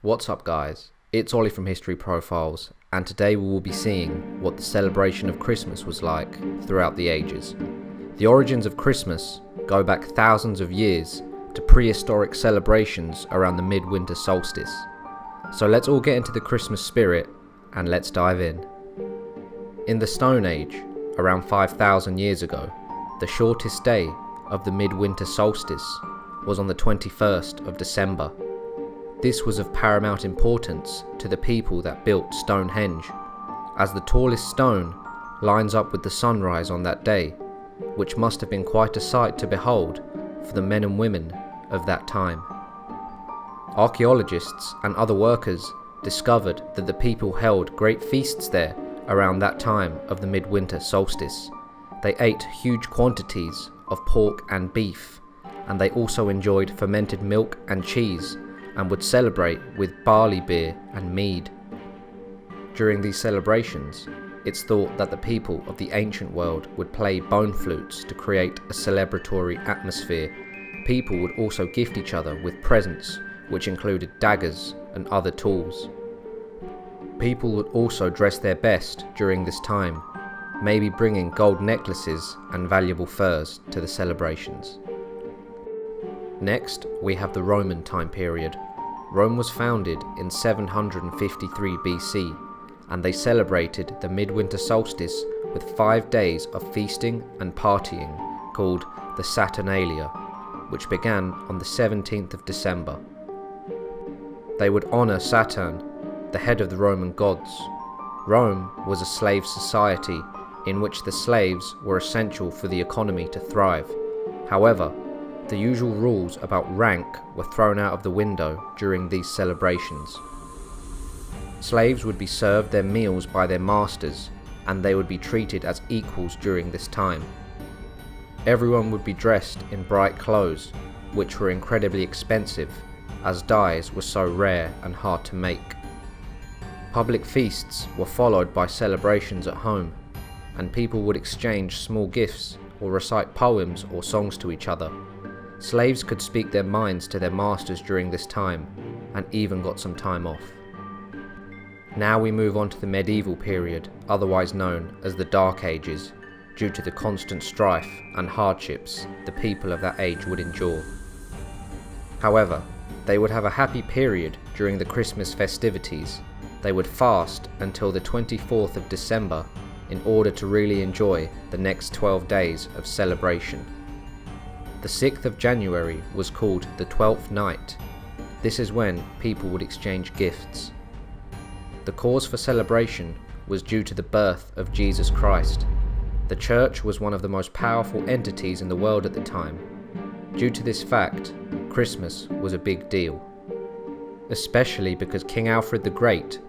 What's up guys, it's Ollie from History Profiles, and today we will be seeing what the celebration of Christmas was like throughout the ages. The origins of Christmas go back thousands of years to prehistoric celebrations around the midwinter solstice. So let's all get into the Christmas spirit and let's dive in. In the Stone Age, around 5,000 years ago, the shortest day of the midwinter solstice was on the 21st of December. This was of paramount importance to the people that built Stonehenge, as the tallest stone lines up with the sunrise on that day, which must have been quite a sight to behold for the men and women of that time. Archaeologists and other workers discovered that the people held great feasts there around that time of the midwinter solstice. They ate huge quantities of pork and beef, and they also enjoyed fermented milk and cheese, and would celebrate with barley beer and mead. During these celebrations, it's thought that the people of the ancient world would play bone flutes to create a celebratory atmosphere. People would also gift each other with presents, which included daggers and other tools. People would also dress their best during this time, maybe bringing gold necklaces and valuable furs to the celebrations. Next, we have the Roman time period. Rome was founded in 753 BC, and they celebrated the midwinter solstice with 5 days of feasting and partying called the Saturnalia, which began on the 17th of December. They would honour Saturn, the head of the Roman gods. Rome was a slave society in which the slaves were essential for the economy to thrive. However, the usual rules about rank were thrown out of the window during these celebrations. Slaves would be served their meals by their masters, and they would be treated as equals during this time. Everyone would be dressed in bright clothes, which were incredibly expensive, as dyes were so rare and hard to make. Public feasts were followed by celebrations at home, and people would exchange small gifts or recite poems or songs to each other. Slaves could speak their minds to their masters during this time, and even got some time off. Now we move on to the medieval period, otherwise known as the Dark Ages, due to the constant strife and hardships the people of that age would endure. However, they would have a happy period during the Christmas festivities. They would fast until the 24th of December in order to really enjoy the next 12 days of celebration. The 6th of January was called the 12th night. This is when people would exchange gifts. The cause for celebration was due to the birth of Jesus Christ. The church was one of the most powerful entities in the world at the time. Due to this fact, Christmas was a big deal, especially because King Alfred the Great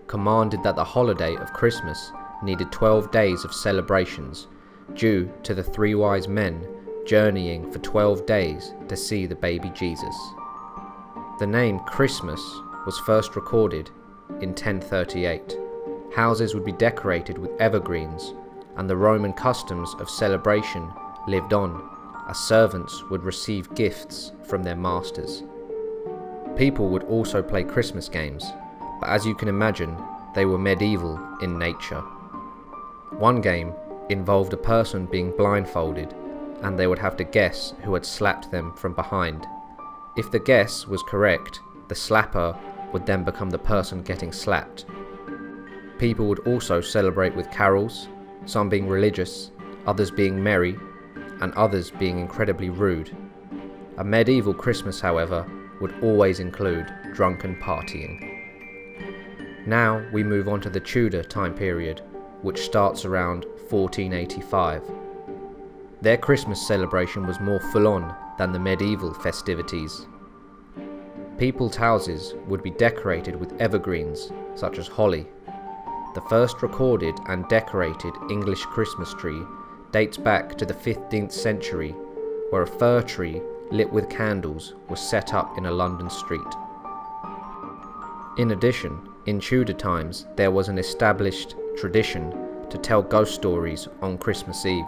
commanded that the holiday of Christmas needed 12 days of celebrations due to the 3 wise men journeying for 12 days to see the baby Jesus. The name Christmas was first recorded in 1038. Houses would be decorated with evergreens, and the Roman customs of celebration lived on, as servants would receive gifts from their masters. People would also play Christmas games, but as you can imagine, they were medieval in nature. One game involved a person being blindfolded, and they would have to guess who had slapped them from behind. If the guess was correct, the slapper would then become the person getting slapped. People would also celebrate with carols, some being religious, others being merry, and others being incredibly rude. A medieval Christmas, however, would always include drunken partying. Now we move on to the Tudor time period, which starts around 1485. Their Christmas celebration was more full-on than the medieval festivities. People's houses would be decorated with evergreens, such as holly. The first recorded and decorated English Christmas tree dates back to the 15th century, where a fir tree lit with candles was set up in a London street. In addition, in Tudor times, there was an established tradition to tell ghost stories on Christmas Eve.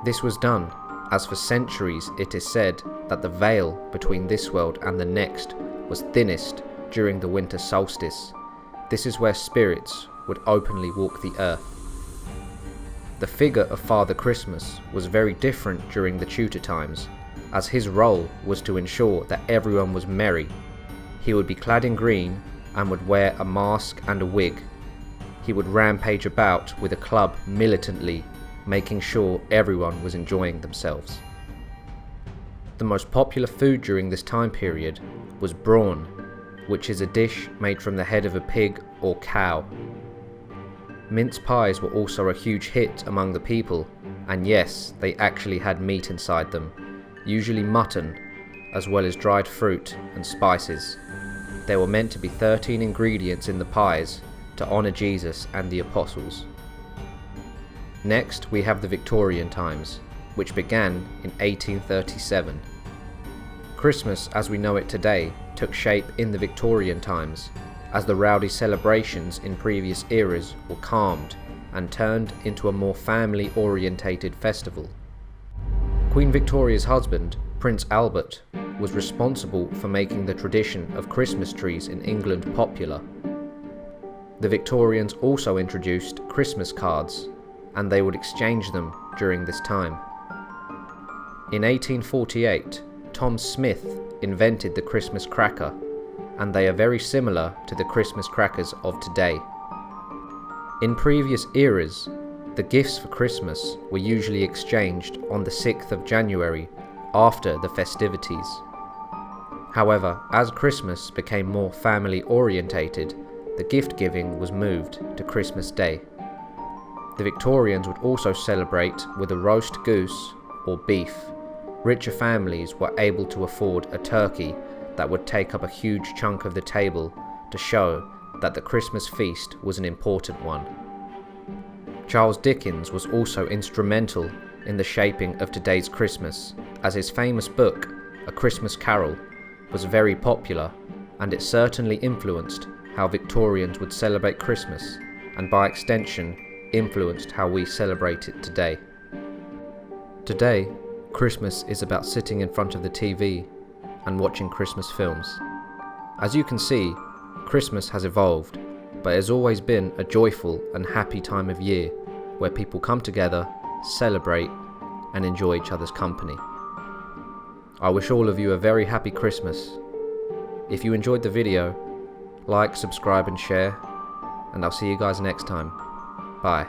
This was done, as for centuries it is said that the veil between this world and the next was thinnest during the winter solstice. This is where spirits would openly walk the earth. The figure of Father Christmas was very different during the Tudor times, as his role was to ensure that everyone was merry. He would be clad in green and would wear a mask and a wig. He would rampage about with a club militantly, making sure everyone was enjoying themselves. The most popular food during this time period was brawn, which is a dish made from the head of a pig or cow. Mince pies were also a huge hit among the people, and yes, they actually had meat inside them, usually mutton, as well as dried fruit and spices. There were meant to be 13 ingredients in the pies to honour Jesus and the apostles. Next, we have the Victorian times, which began in 1837. Christmas as we know it today took shape in the Victorian times, as the rowdy celebrations in previous eras were calmed and turned into a more family-orientated festival. Queen Victoria's husband, Prince Albert, was responsible for making the tradition of Christmas trees in England popular. The Victorians also introduced Christmas cards, and they would exchange them during this time. In 1848, Tom Smith invented the Christmas cracker, and they are very similar to the Christmas crackers of today. In previous eras, the gifts for Christmas were usually exchanged on the 6th of January after the festivities. However, as Christmas became more family orientated, the gift giving was moved to Christmas Day. The Victorians would also celebrate with a roast goose or beef. Richer families were able to afford a turkey that would take up a huge chunk of the table to show that the Christmas feast was an important one. Charles Dickens was also instrumental in the shaping of today's Christmas, as his famous book, A Christmas Carol, was very popular, and it certainly influenced how Victorians would celebrate Christmas, and by extension influenced how we celebrate it today. Today, Christmas is about sitting in front of the TV and watching Christmas films. As you can see, Christmas has evolved, but it has always been a joyful and happy time of year where people come together, celebrate, and enjoy each other's company. I wish all of you a very happy Christmas. If you enjoyed the video, like, subscribe and share, and I'll see you guys next time. Bye.